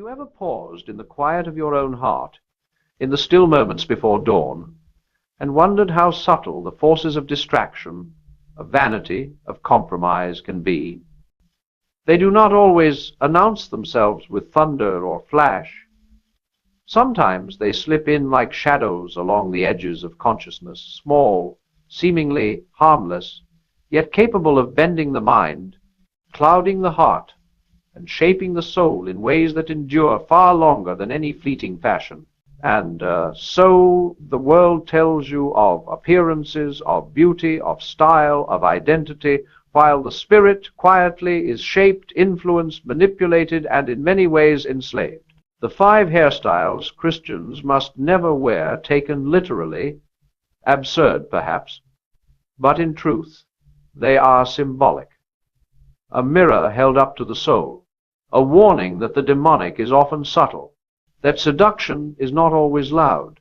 you ever paused in the quiet of your own heart, in the still moments before dawn, and wondered how subtle the forces of distraction, of vanity, of compromise can be? They do not always announce themselves with thunder or flash. Sometimes they slip in like shadows along the edges of consciousness, small, seemingly harmless, yet capable of bending the mind, clouding the heart, and shaping the soul in ways that endure far longer than any fleeting fashion. And so the world tells you of appearances, of beauty, of style, of identity, while the spirit quietly is shaped, influenced, manipulated, and in many ways enslaved. The 5 hairstyles Christians must never wear, taken literally, absurd perhaps, but in truth they are symbolic. A mirror held up to the soul, a warning that the demonic is often subtle, that seduction is not always loud,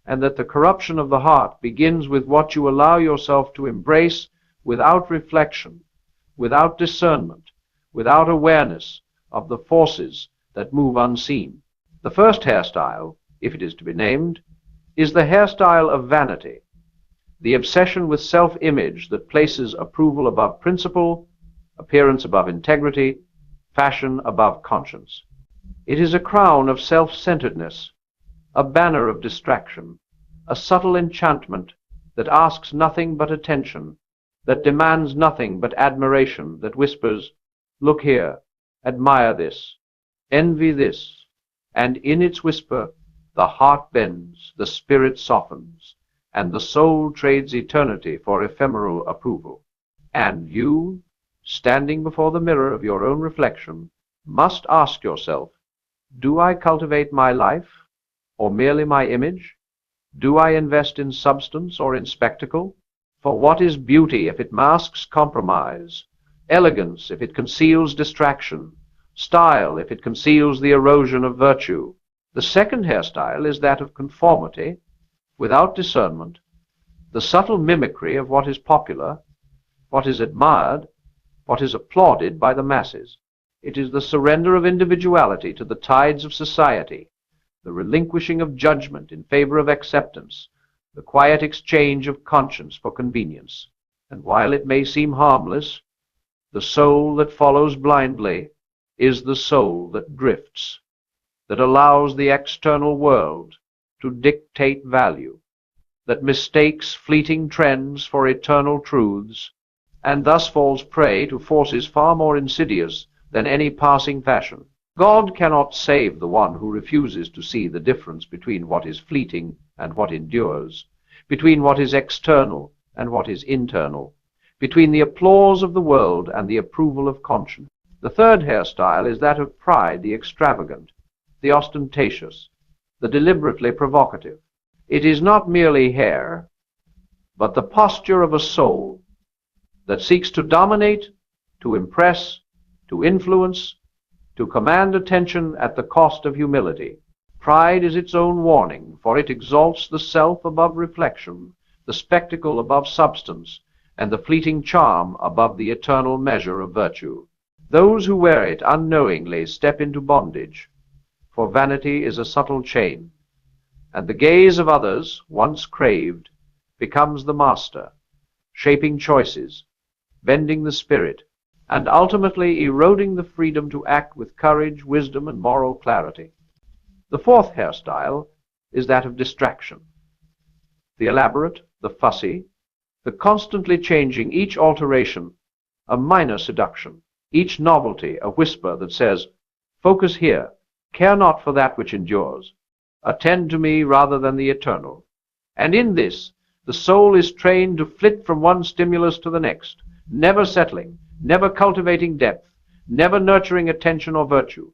and that the corruption of the heart begins with what you allow yourself to embrace without reflection, without discernment, without awareness of the forces that move unseen. The first hairstyle, if it is to be named, is the hairstyle of vanity, the obsession with self-image that places approval above principle, appearance above integrity, fashion above conscience. It is a crown of self-centeredness, a banner of distraction, a subtle enchantment that asks nothing but attention, that demands nothing but admiration, that whispers, "Look here, admire this, envy this," and in its whisper the heart bends, the spirit softens, and the soul trades eternity for ephemeral approval. And you, standing before the mirror of your own reflection, must ask yourself, do I cultivate my life, or merely my image? Do I invest in substance or in spectacle? For what is beauty if it masks compromise, elegance if it conceals distraction, style if it conceals the erosion of virtue? The second hairstyle is that of conformity, without discernment, the subtle mimicry of what is popular, what is admired, what is applauded by the masses. It is the surrender of individuality to the tides of society, the relinquishing of judgment in favor of acceptance, the quiet exchange of conscience for convenience. And while it may seem harmless, the soul that follows blindly is the soul that drifts, that allows the external world to dictate value, that mistakes fleeting trends for eternal truths, and thus falls prey to forces far more insidious than any passing fashion. God cannot save the one who refuses to see the difference between what is fleeting and what endures, between what is external and what is internal, between the applause of the world and the approval of conscience. The third hairstyle is that of pride, the extravagant, the ostentatious, the deliberately provocative. It is not merely hair, but the posture of a soul that seeks to dominate, to impress, to influence, to command attention at the cost of humility. Pride is its own warning, for it exalts the self above reflection, the spectacle above substance, and the fleeting charm above the eternal measure of virtue. Those who wear it unknowingly step into bondage, for vanity is a subtle chain, and the gaze of others, once craved, becomes the master, shaping choices, bending the spirit, and ultimately eroding the freedom to act with courage, wisdom, and moral clarity. The fourth hairstyle is that of distraction, the elaborate, the fussy, the constantly changing, each alteration a minor seduction, each novelty a whisper that says, "Focus here, care not for that which endures, attend to me rather than the eternal." And in this, the soul is trained to flit from one stimulus to the next, never settling, never cultivating depth, never nurturing attention or virtue.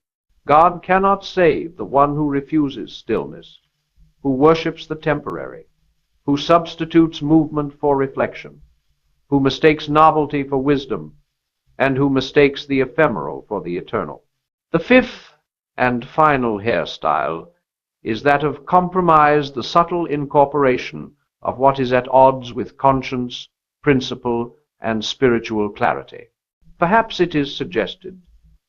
God cannot save the one who refuses stillness, who worships the temporary, who substitutes movement for reflection, who mistakes novelty for wisdom, and who mistakes the ephemeral for the eternal. The fifth and final hairstyle is that of compromise, the subtle incorporation of what is at odds with conscience, principle, and spiritual clarity. Perhaps it is suggested,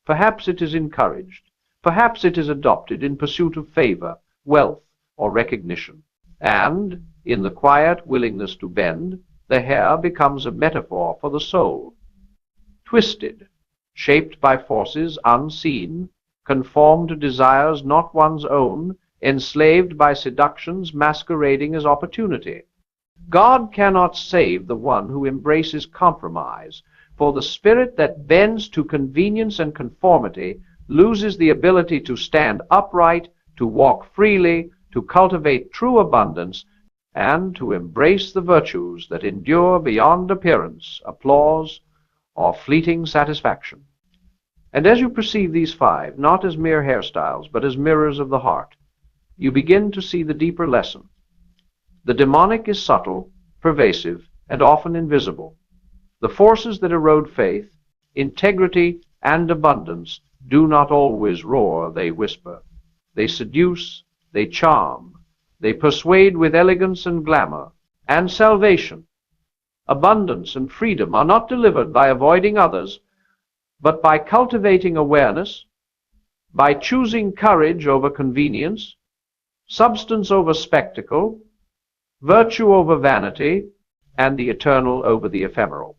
perhaps it is encouraged, Perhaps it is adopted in pursuit of favor, wealth, or recognition. And, in the quiet willingness to bend, the hair becomes a metaphor for the soul. Twisted, shaped by forces unseen, conformed to desires not one's own, enslaved by seductions masquerading as opportunity. God cannot save the one who embraces compromise, for the spirit that bends to convenience and conformity loses the ability to stand upright, to walk freely, to cultivate true abundance, and to embrace the virtues that endure beyond appearance, applause, or fleeting satisfaction. And as you perceive these five, not as mere hairstyles, but as mirrors of the heart, you begin to see the deeper lesson. The demonic is subtle, pervasive, and often invisible. The forces that erode faith, integrity, and abundance do not always roar, they whisper. They seduce, they charm, they persuade with elegance and glamour, and salvation. Abundance and freedom are not delivered by avoiding others, but by cultivating awareness, by choosing courage over convenience, substance over spectacle, virtue over vanity, and the eternal over the ephemeral.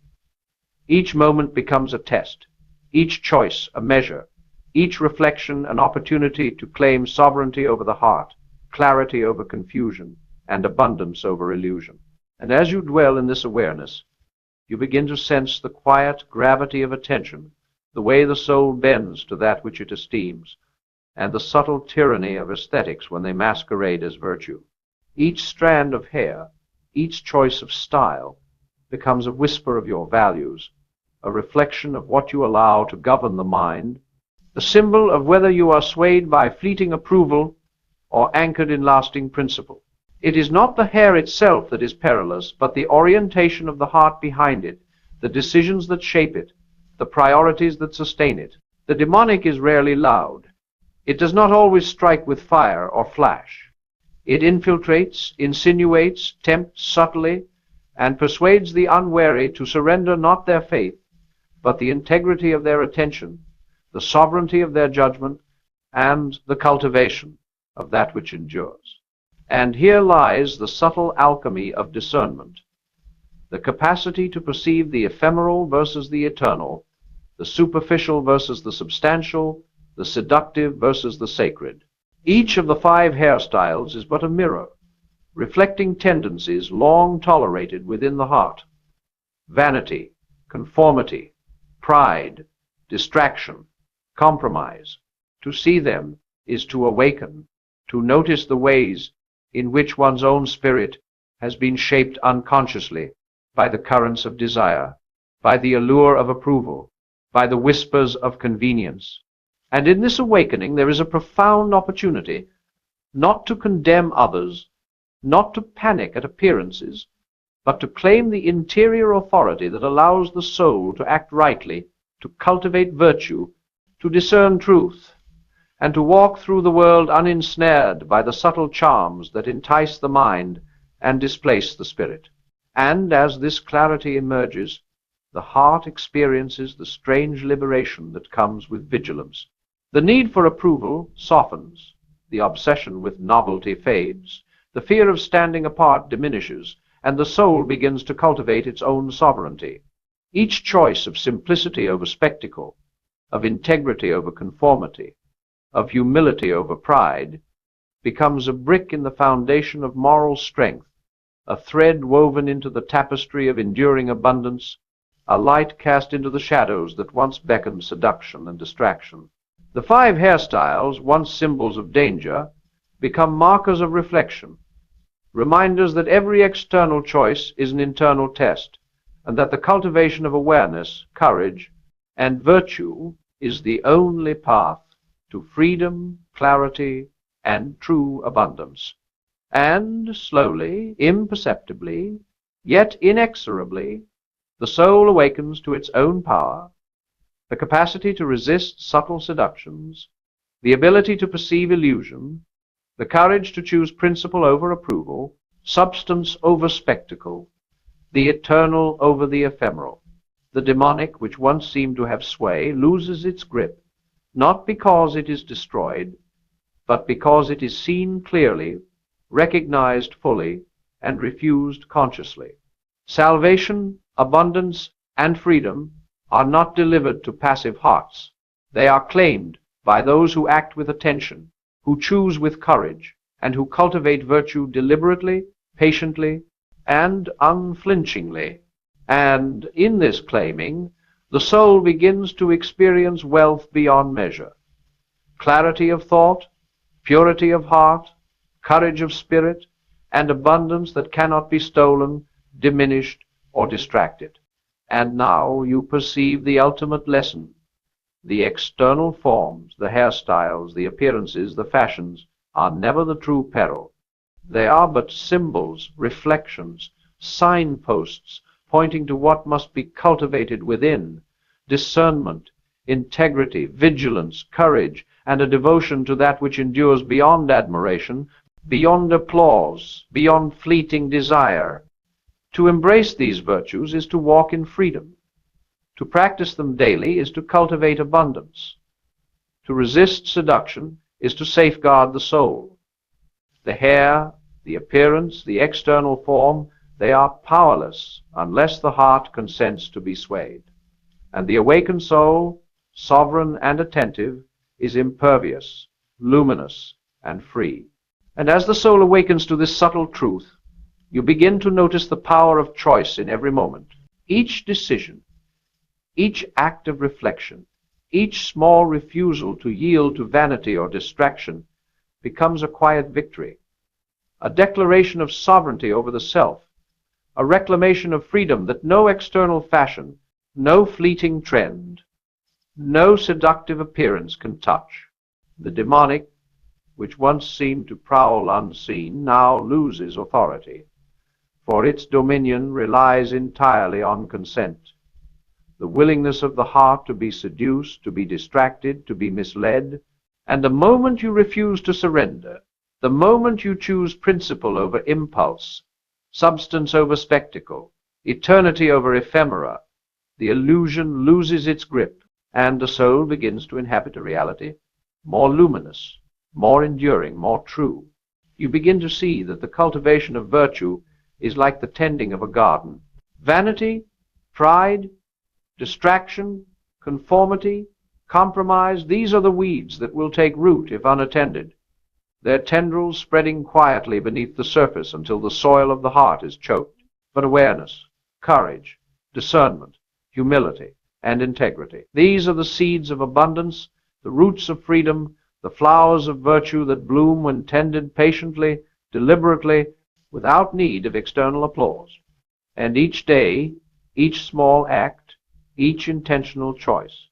Each moment becomes a test, each choice a measure, each reflection an opportunity to claim sovereignty over the heart, clarity over confusion, and abundance over illusion. And as you dwell in this awareness, you begin to sense the quiet gravity of attention, the way the soul bends to that which it esteems, and the subtle tyranny of aesthetics when they masquerade as virtue. Each strand of hair, each choice of style, becomes a whisper of your values, a reflection of what you allow to govern the mind, a symbol of whether you are swayed by fleeting approval or anchored in lasting principle. It is not the hair itself that is perilous, but the orientation of the heart behind it, the decisions that shape it, the priorities that sustain it. The demonic is rarely loud. It does not always strike with fire or flash. It infiltrates, insinuates, tempts subtly, and persuades the unwary to surrender not their faith, but the integrity of their attention, the sovereignty of their judgment, and the cultivation of that which endures. And here lies the subtle alchemy of discernment, the capacity to perceive the ephemeral versus the eternal, the superficial versus the substantial, the seductive versus the sacred. Each of the five hairstyles is but a mirror, reflecting tendencies long tolerated within the heart. Vanity, conformity, pride, distraction, compromise. To see them is to awaken, to notice the ways in which one's own spirit has been shaped unconsciously by the currents of desire, by the allure of approval, by the whispers of convenience. And in this awakening there is a profound opportunity not to condemn others, not to panic at appearances, but to claim the interior authority that allows the soul to act rightly, to cultivate virtue, to discern truth, and to walk through the world unensnared by the subtle charms that entice the mind and displace the spirit. And as this clarity emerges, the heart experiences the strange liberation that comes with vigilance. The need for approval softens, the obsession with novelty fades, the fear of standing apart diminishes, and the soul begins to cultivate its own sovereignty. Each choice of simplicity over spectacle, of integrity over conformity, of humility over pride, becomes a brick in the foundation of moral strength, a thread woven into the tapestry of enduring abundance, a light cast into the shadows that once beckoned seduction and distraction. The five hairstyles, once symbols of danger, become markers of reflection, reminders that every external choice is an internal test, and that the cultivation of awareness, courage, and virtue is the only path to freedom, clarity, and true abundance. And slowly, imperceptibly, yet inexorably, the soul awakens to its own power, the capacity to resist subtle seductions, the ability to perceive illusion, the courage to choose principle over approval, substance over spectacle, the eternal over the ephemeral. The demonic, which once seemed to have sway, loses its grip, not because it is destroyed, but because it is seen clearly, recognized fully, and refused consciously. Salvation, abundance, and freedom are not delivered to passive hearts. They are claimed by those who act with attention, who choose with courage, and who cultivate virtue deliberately, patiently, and unflinchingly. And in this claiming, the soul begins to experience wealth beyond measure, clarity of thought, purity of heart, courage of spirit, and abundance that cannot be stolen, diminished, or distracted. And now you perceive the ultimate lesson. The external forms, the hairstyles, the appearances, the fashions, are never the true peril. They are but symbols, reflections, signposts, pointing to what must be cultivated within: discernment, integrity, vigilance, courage, and a devotion to that which endures beyond admiration, beyond applause, beyond fleeting desire. To embrace these virtues is to walk in freedom. To practice them daily is to cultivate abundance. To resist seduction is to safeguard the soul. The hair, the appearance, the external form, they are powerless unless the heart consents to be swayed. And the awakened soul, sovereign and attentive, is impervious, luminous, and free. And as the soul awakens to this subtle truth, you begin to notice the power of choice in every moment. Each decision, each act of reflection, each small refusal to yield to vanity or distraction becomes a quiet victory, a declaration of sovereignty over the self, a reclamation of freedom that no external fashion, no fleeting trend, no seductive appearance can touch. The demonic, which once seemed to prowl unseen, now loses authority, for its dominion relies entirely on consent. The willingness of the heart to be seduced, to be distracted, to be misled, and the moment you refuse to surrender, the moment you choose principle over impulse, substance over spectacle, eternity over ephemera, the illusion loses its grip, and the soul begins to inhabit a reality more luminous, more enduring, more true. You begin to see that the cultivation of virtue is like the tending of a garden. Vanity, pride, distraction, conformity, compromise, these are the weeds that will take root if unattended, their tendrils spreading quietly beneath the surface until the soil of the heart is choked. But awareness, courage, discernment, humility, and integrity, these are the seeds of abundance, the roots of freedom, the flowers of virtue that bloom when tended patiently, deliberately, without need of external applause. And each day, each small act, each intentional choice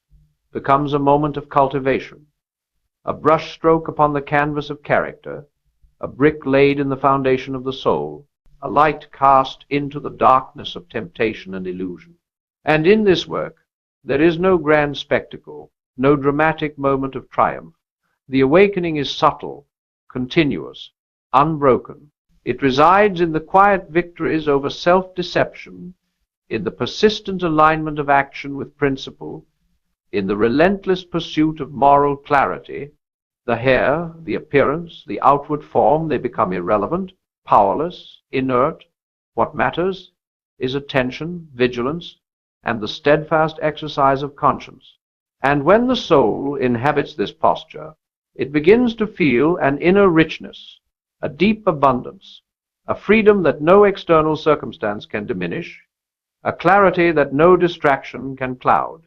becomes a moment of cultivation, a brushstroke upon the canvas of character, a brick laid in the foundation of the soul, a light cast into the darkness of temptation and illusion. And in this work, there is no grand spectacle, no dramatic moment of triumph. The awakening is subtle, continuous, unbroken. It resides in the quiet victories over self-deception, in the persistent alignment of action with principle, in the relentless pursuit of moral clarity. The hair, the appearance, the outward form, they become irrelevant, powerless, inert. What matters is attention, vigilance, and the steadfast exercise of conscience. And when the soul inhabits this posture, it begins to feel an inner richness, a deep abundance, a freedom that no external circumstance can diminish, a clarity that no distraction can cloud.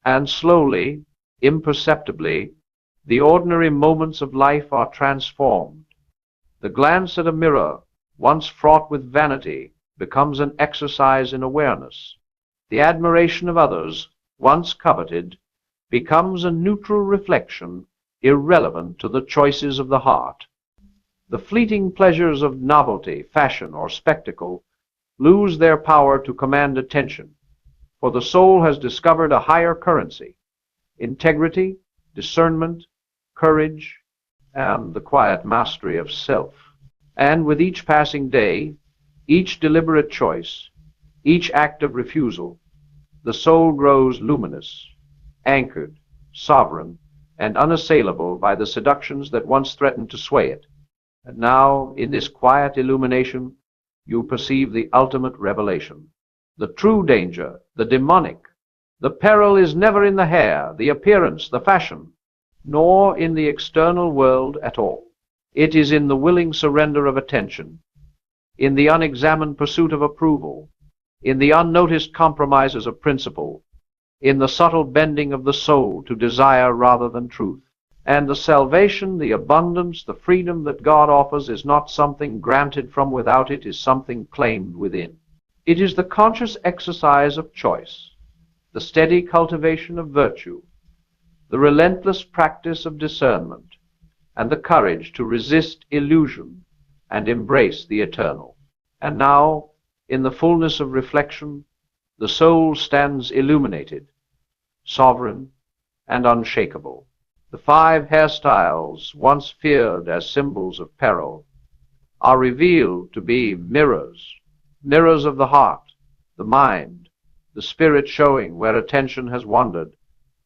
And slowly, imperceptibly, the ordinary moments of life are transformed. The glance at a mirror, once fraught with vanity, becomes an exercise in awareness. The admiration of others, once coveted, becomes a neutral reflection, irrelevant to the choices of the heart. The fleeting pleasures of novelty, fashion, or spectacle lose their power to command attention, for the soul has discovered a higher currency: integrity, discernment, courage, and the quiet mastery of self. And with each passing day, each deliberate choice, each act of refusal, the soul grows luminous, anchored, sovereign, and unassailable by the seductions that once threatened to sway it. And now, in this quiet illumination, you perceive the ultimate revelation. The true danger, the demonic, the peril is never in the hair, the appearance, the fashion, nor in the external world at all. It is in the willing surrender of attention, in the unexamined pursuit of approval, in the unnoticed compromises of principle, in the subtle bending of the soul to desire rather than truth. And the salvation, the abundance, the freedom that God offers is not something granted from without, it is something claimed within. It is the conscious exercise of choice, the steady cultivation of virtue, the relentless practice of discernment, and the courage to resist illusion and embrace the eternal. And now, in the fullness of reflection, the soul stands illuminated, sovereign, and unshakable. The 5 hairstyles, once feared as symbols of peril, are revealed to be mirrors, mirrors of the heart, the mind, the spirit, showing where attention has wandered,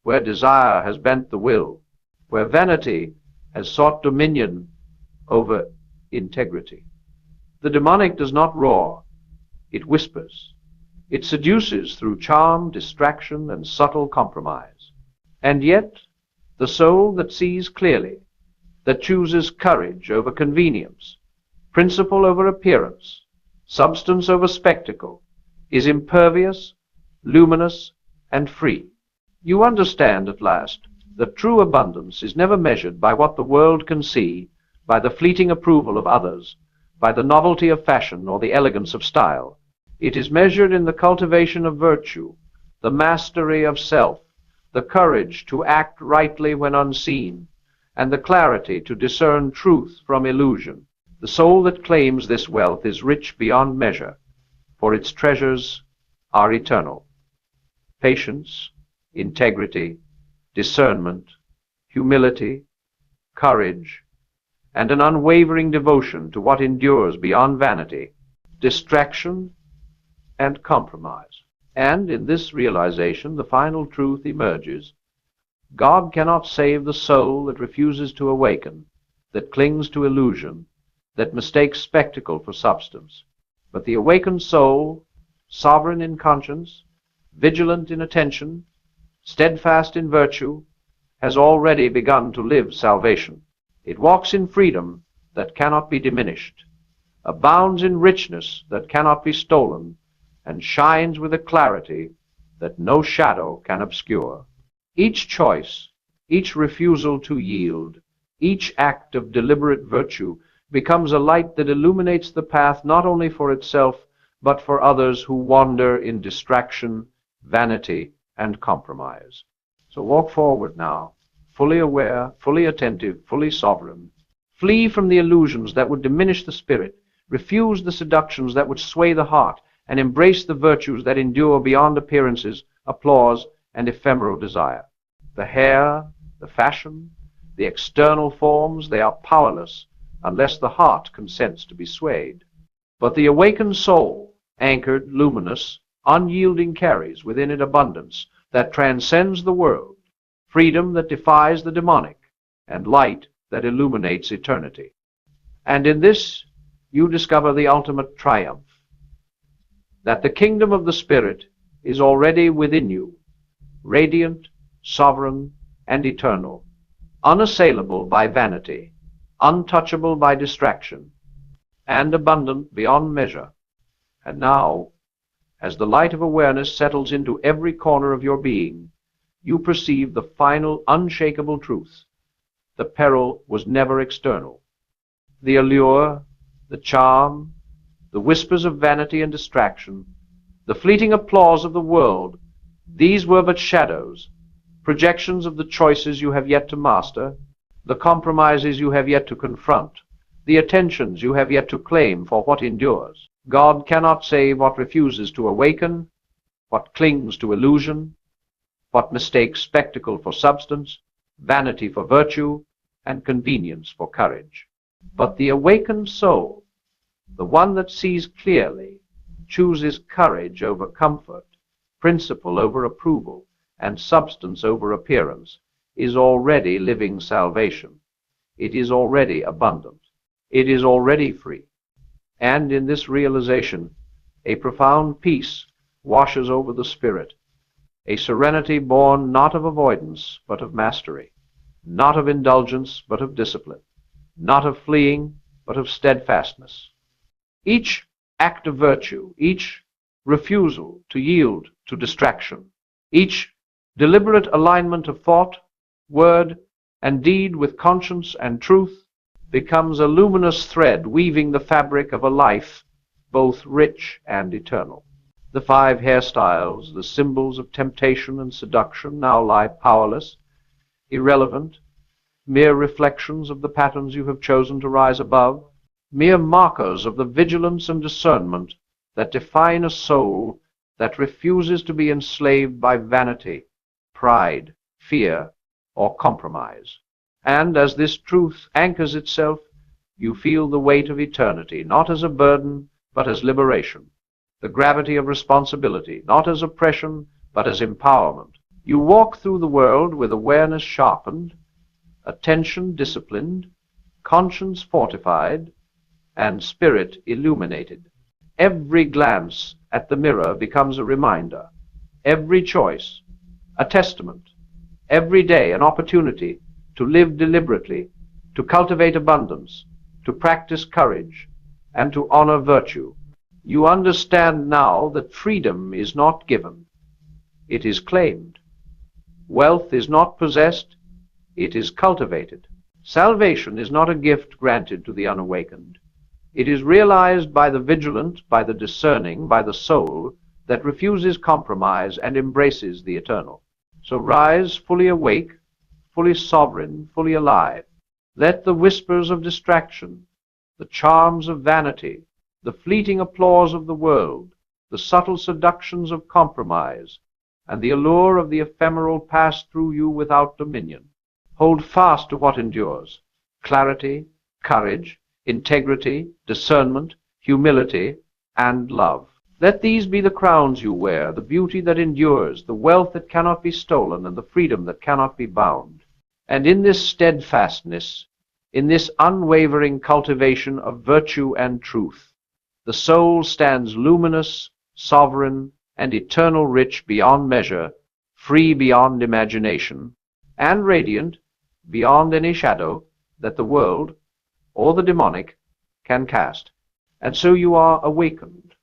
where desire has bent the will, where vanity has sought dominion over integrity. The demonic does not roar, it whispers. It seduces through charm, distraction, and subtle compromise. And yet, the soul that sees clearly, that chooses courage over convenience, principle over appearance, substance over spectacle, is impervious, luminous, and free. You understand at last that true abundance is never measured by what the world can see, by the fleeting approval of others, by the novelty of fashion or the elegance of style. It is measured in the cultivation of virtue, the mastery of self, the courage to act rightly when unseen, and the clarity to discern truth from illusion. The soul that claims this wealth is rich beyond measure, for its treasures are eternal. Patience, integrity, discernment, humility, courage, and an unwavering devotion to what endures beyond vanity, distraction, and compromise. And in this realization, the final truth emerges. God cannot save the soul that refuses to awaken, that clings to illusion, that mistakes spectacle for substance. But the awakened soul, sovereign in conscience, vigilant in attention, steadfast in virtue, has already begun to live salvation. It walks in freedom that cannot be diminished, abounds in richness that cannot be stolen, and shines with a clarity that no shadow can obscure. Each choice, each refusal to yield, each act of deliberate virtue becomes a light that illuminates the path not only for itself, but for others who wander in distraction, vanity, and compromise. So walk forward now, fully aware, fully attentive, fully sovereign. Flee from the illusions that would diminish the spirit, refuse the seductions that would sway the heart, and embrace the virtues that endure beyond appearances, applause, and ephemeral desire. The hair, the fashion, the external forms, they are powerless unless the heart consents to be swayed. But the awakened soul, anchored, luminous, unyielding, carries within it abundance that transcends the world, freedom that defies the demonic, and light that illuminates eternity. And in this you discover the ultimate triumph, that the kingdom of the Spirit is already within you, radiant, sovereign, and eternal, unassailable by vanity, untouchable by distraction, and abundant beyond measure. And now, as the light of awareness settles into every corner of your being, you perceive the final unshakable truth. The peril was never external. The allure, the charm, the whispers of vanity and distraction, the fleeting applause of the world, these were but shadows, projections of the choices you have yet to master, the compromises you have yet to confront, the attentions you have yet to claim for what endures. God cannot save what refuses to awaken, what clings to illusion, what mistakes spectacle for substance, vanity for virtue, and convenience for courage. But the awakened soul, the one that sees clearly, chooses courage over comfort, principle over approval, and substance over appearance. is already living salvation. It is already abundant. It is already free. And in this realization, a profound peace washes over the spirit, a serenity born not of avoidance, but of mastery, not of indulgence, but of discipline, not of fleeing, but of steadfastness. Each act of virtue, each refusal to yield to distraction, each deliberate alignment of thought, word, and deed with conscience and truth becomes a luminous thread weaving the fabric of a life both rich and eternal. The 5 hairstyles, the symbols of temptation and seduction, now lie powerless, irrelevant, mere reflections of the patterns you have chosen to rise above, mere markers of the vigilance and discernment that define a soul that refuses to be enslaved by vanity, pride, fear, or compromise. And as this truth anchors itself, you feel the weight of eternity, not as a burden, but as liberation, the gravity of responsibility, not as oppression, but as empowerment. You walk through the world with awareness sharpened, attention disciplined, conscience fortified, and spirit illuminated. Every glance at the mirror becomes a reminder, every choice a testament, every day an opportunity to live deliberately, to cultivate abundance, to practice courage, and to honor virtue. You understand now that freedom is not given, it is claimed. Wealth is not possessed, it is cultivated. Salvation is not a gift granted to the unawakened. It is realized by the vigilant, by the discerning, by the soul that refuses compromise and embraces the eternal. So rise fully awake, fully sovereign, fully alive. Let the whispers of distraction, the charms of vanity, the fleeting applause of the world, the subtle seductions of compromise, and the allure of the ephemeral pass through you without dominion. Hold fast to what endures: clarity, courage, integrity, discernment, humility, and love. Let these be the crowns you wear, the beauty that endures, the wealth that cannot be stolen, and the freedom that cannot be bound. And in this steadfastness, in this unwavering cultivation of virtue and truth, the soul stands luminous, sovereign, and eternal, rich beyond measure, free beyond imagination, and radiant beyond any shadow that the world or the demonic can cast. And so you are awakened,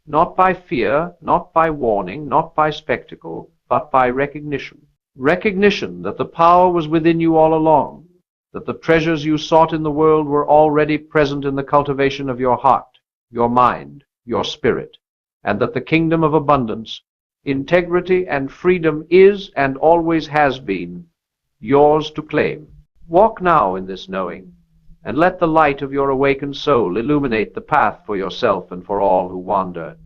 not by fear, not by warning, not by spectacle, but by recognition. Recognition that the power was within you all along, that the treasures you sought in the world were already present in the cultivation of your heart, your mind, your spirit, and that the kingdom of abundance, integrity, and freedom is and always has been yours to claim. Walk now in this knowing, and let the light of your awakened soul illuminate the path for yourself and for all who wander,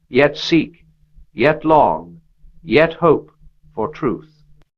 yet seek, yet long, yet hope for truth.